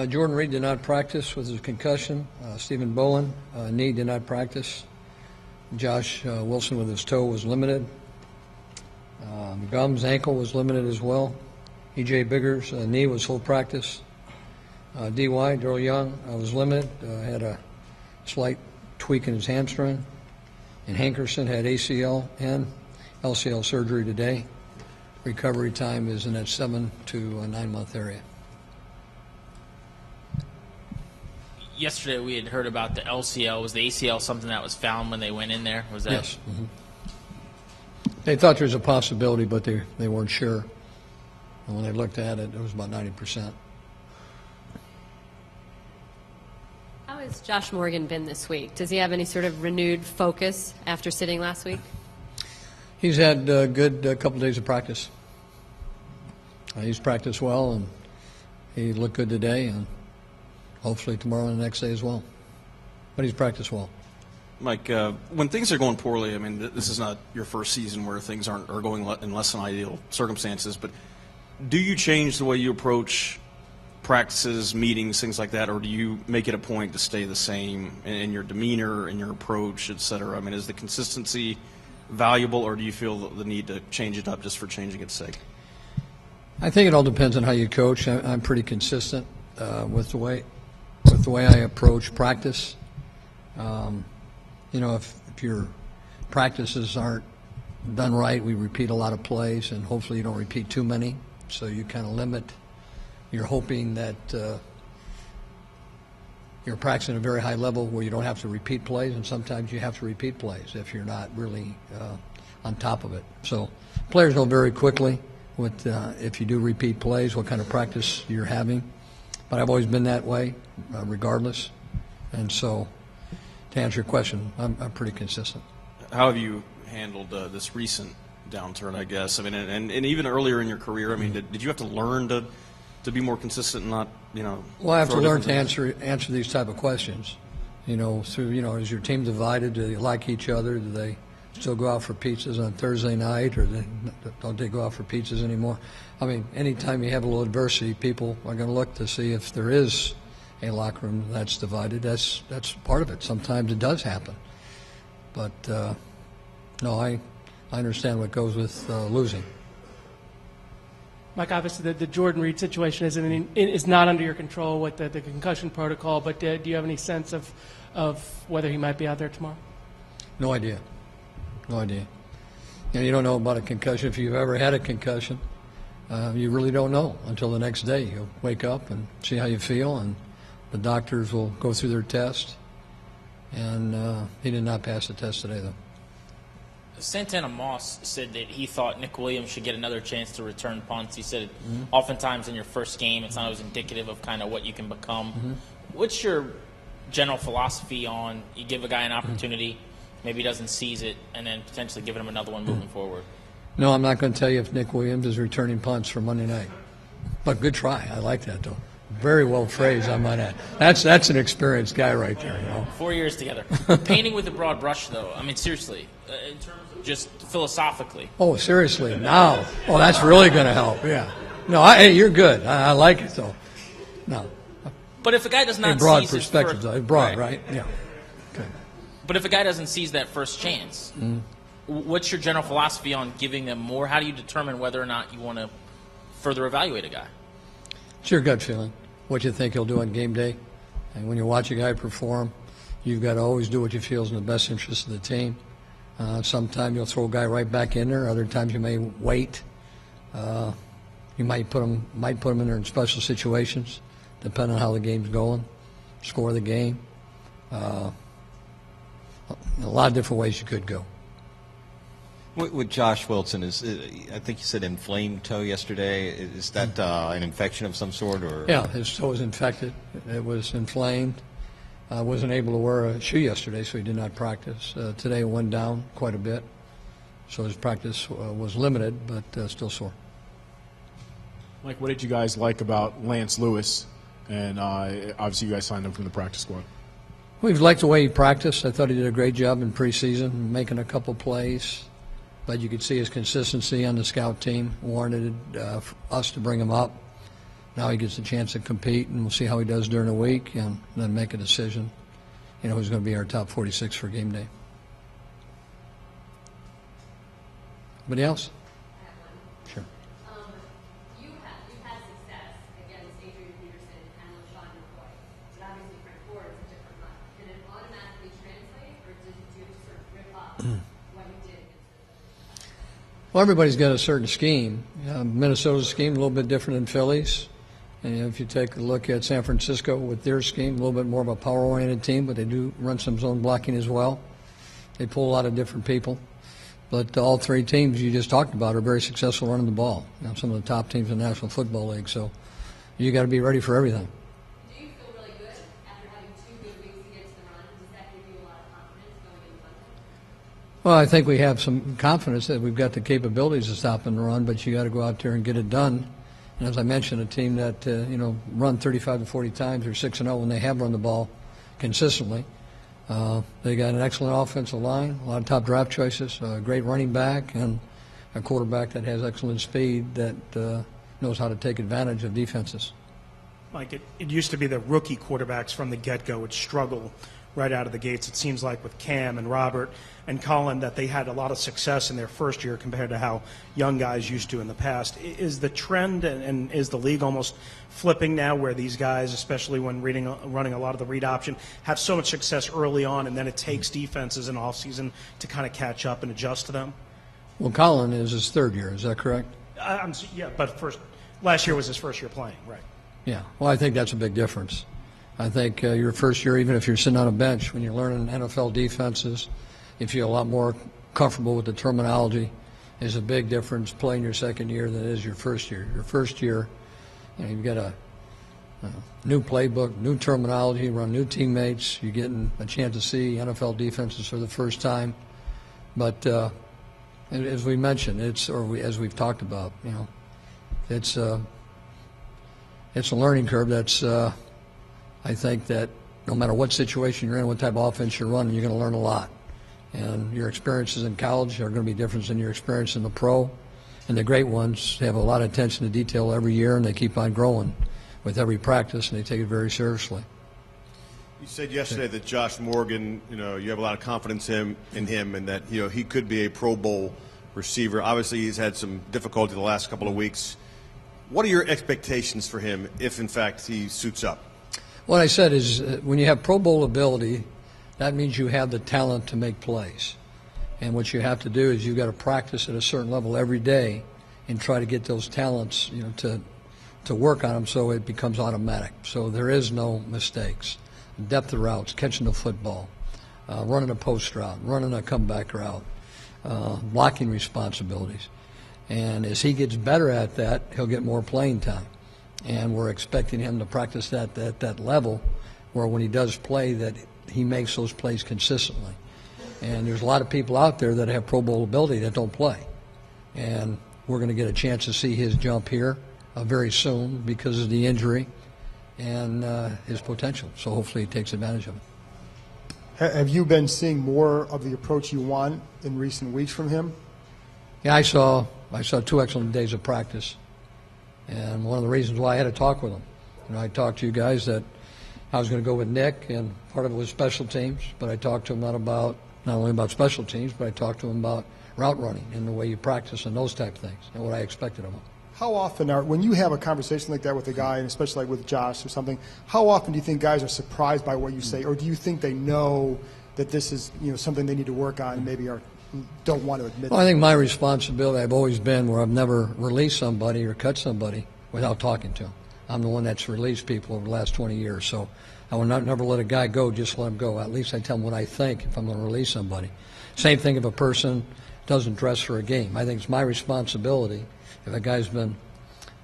Jordan Reed did not practice with his concussion. Stephen Bowen, knee, did not practice. Josh Wilson with his toe was limited. Gums, ankle was limited as well. E.J. Biggers, knee was full practice. D.Y., Darrell Young, was limited, had a slight tweak in his hamstring. And Hankerson had ACL and LCL surgery today. Recovery time is in that 7 to 9 month area. Yesterday we had heard about the LCL. Was the ACL something that was found when they went in there? Was that? Yes. Mm-hmm. They thought there was a possibility, but they weren't sure. And when they looked at it, it was about 90%. How has Josh Morgan been this week? Does he have any sort of renewed focus after sitting last week? He's had a good couple days of practice. He's practiced well, and he looked good today, and hopefully tomorrow and the next day as well. But he's practiced well. Mike, when things are going poorly, I mean, this is not your first season where things are going in less than ideal circumstances, but do you change the way you approach practices, meetings, things like that, or do you make it a point to stay the same in your demeanor, in your approach, et cetera? I mean, is the consistency valuable, or do you feel the need to change it up just for changing its sake? I think it all depends on how you coach. I'm pretty consistent with the way I approach practice. You know, if your practices aren't done right, we repeat a lot of plays, and hopefully you don't repeat too many. So you kind of limit. You're hoping that you're practicing at a very high level where you don't have to repeat plays, and sometimes you have to repeat plays if you're not really on top of it. So players know very quickly if you do repeat plays, what kind of practice you're having. But I've always been that way, regardless. And so, to answer your question, I'm pretty consistent. How have you handled this recent downturn, I guess? I mean, and even earlier in your career, I mean, did you have to learn to be more consistent and not, you know? Well, I have to learn to answer these type of questions. You know, through, you know, is your team divided? Do they like each other? Do they still go out for pizzas on Thursday night, or don't they go out for pizzas anymore? I mean, anytime you have a little adversity, people are going to look to see if there is a locker room that's divided. That's part of it. Sometimes it does happen. But, no, I understand what goes with losing. Mike, obviously the Jordan Reed situation is not under your control with the concussion protocol, but do you have any sense of whether he might be out there tomorrow? No idea. No idea. You know, you don't know about a concussion. If you've ever had a concussion, you really don't know until the next day. You'll wake up and see how you feel, and the doctors will go through their test. And he did not pass the test today, though. Santana Moss said that he thought Nick Williams should get another chance to return punts. He said oftentimes in your first game it's not always indicative of kind of what you can become. What's your general philosophy on you give a guy an opportunity, maybe he doesn't seize it, and then potentially giving him another one moving forward? No, I'm not going to tell you if Nick Williams is returning punts for Monday night. But good try. I like that, though. Very well phrased, I might add. That's an experienced guy right there. You know? 4 years together. Painting with a broad brush, though. I mean, seriously, in terms of just philosophically. Oh, seriously, now. Oh, that's really going to help, yeah. No, hey, you're good. I like it, though. No. But if a guy does not broad seize perspective, his first, broad, right? Yeah. Okay. But if a guy doesn't seize that first chance, what's your general philosophy on giving them more? How do you determine whether or not you want to further evaluate a guy? It's your gut feeling, what you think he'll do on game day. And when you watch a guy perform, you've got to always do what you feel is in the best interest of the team. Sometimes you'll throw a guy right back in there. Other times you may wait. You might put him in there in special situations, depending on how the game's going, score of the game. A lot of different ways you could go. With Josh Wilson, I think you said inflamed toe yesterday. Is that an infection of some sort, or? Yeah, his toe was infected. It was inflamed. Wasn't able to wear a shoe yesterday, so he did not practice. Today it went down quite a bit, so his practice was limited, but still sore. Mike, what did you guys like about Lance Lewis? And obviously you guys signed him from the practice squad. We've liked the way he practiced. I thought he did a great job in preseason, making a couple plays. But you could see his consistency on the scout team warranted us to bring him up. now he gets a chance to compete, and we'll see how he does during the week, and then make a decision, who's going to be our top 46 for game day. Anybody else? I have one. Sure. You've had success against Adrian Peterson and LaShawn McCoy, but obviously Frank Ford is a different one. Can it automatically translate, or do you sort of rip up what you did against those other? Well, everybody's got a certain scheme. Minnesota's scheme a little bit different than Philly's. And if you take a look at San Francisco with their scheme, a little bit more of a power-oriented team, but they do run some zone blocking as well. They pull a lot of different people. But all three teams you just talked about are very successful running the ball. Some of the top teams in the National Football League. So you got to be ready for everything. Do you feel really good after having 2 good weeks against the run? Does that give you a lot of confidence going into Monday? Well, I think we have some confidence that we've got the capabilities to stop and run, but you got to go out there and get it done. And as I mentioned, a team that run 35 to 40 times or 6-0 when they have run the ball consistently. They got an excellent offensive line, a lot of top draft choices, a great running back, and a quarterback that has excellent speed that knows how to take advantage of defenses. Mike, it used to be that rookie quarterbacks from the get-go would struggle right out of the gates. It seems like with Cam and Robert and Colin that they had a lot of success in their first year compared to how young guys used to in the past. Is the trend and is the league almost flipping now where these guys, especially when running a lot of the read option, have so much success early on and then it takes defenses in offseason to kind of catch up and adjust to them? Well, Colin is his third year. Is that correct? Yeah, but last year was his first year playing, right? Yeah. Well, I think that's a big difference. I think your first year, even if you're sitting on a bench, when you're learning NFL defenses, you feel a lot more comfortable with the terminology. There's a big difference playing your second year than it is your first year. Your first year, you've got a new playbook, new terminology, run new teammates. You're getting a chance to see NFL defenses for the first time. But as we mentioned, as we've talked about, it's a learning curve that's I think that no matter what situation you're in, what type of offense you're running, you're going to learn a lot. And your experiences in college are going to be different than your experience in the pro. And the great ones have a lot of attention to detail every year, and they keep on growing with every practice, and they take it very seriously. You said yesterday that Josh Morgan, you have a lot of confidence in him and that, he could be a Pro Bowl receiver. Obviously, he's had some difficulty the last couple of weeks. What are your expectations for him if, in fact, he suits up? What I said is when you have Pro Bowl ability, that means you have the talent to make plays. And what you have to do is you've got to practice at a certain level every day and try to get those talents, to work on them so it becomes automatic. So there is no mistakes. Depth of routes, catching the football, running a post route, running a comeback route, blocking responsibilities. And as he gets better at that, he'll get more playing time. And we're expecting him to practice that at that level where when he does play that he makes those plays consistently. And there's a lot of people out there that have Pro Bowl ability that don't play. And we're going to get a chance to see his jump here very soon because of the injury and his potential. So hopefully he takes advantage of it. Have you been seeing more of the approach you want in recent weeks from him? Yeah, I saw 2 excellent days of practice. And one of the reasons why I had to talk with him, I talked to you guys that I was going to go with Nick, and part of it was special teams, but I talked to him not only about special teams, but I talked to him about route running and the way you practice and those type of things and what I expected of him. How often when you have a conversation like that with a guy, and especially like with Josh or something, how often do you think guys are surprised by what you say, or do you think they know that this is something they need to work on and maybe don't want to admit? Well, I think my responsibility, I've always been where I've never released somebody or cut somebody without talking to them. I'm the one that's released people over the last 20 years, so I will never let a guy go, just let him go. At least I tell him what I think if I'm going to release somebody. Same thing if a person doesn't dress for a game. I think it's my responsibility. If a guy's been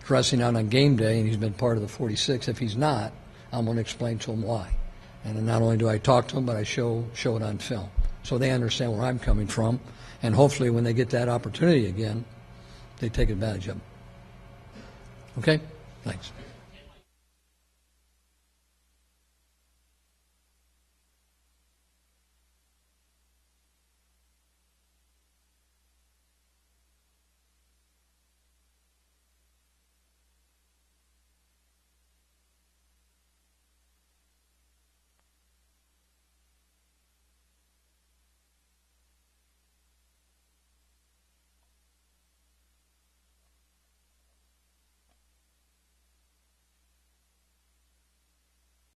dressing out on game day and he's been part of the 46, if he's not, I'm going to explain to him why. And then not only do I talk to him, but I show it on film. So they understand where I'm coming from, and hopefully when they get that opportunity again, they take advantage of it. Okay? Thanks.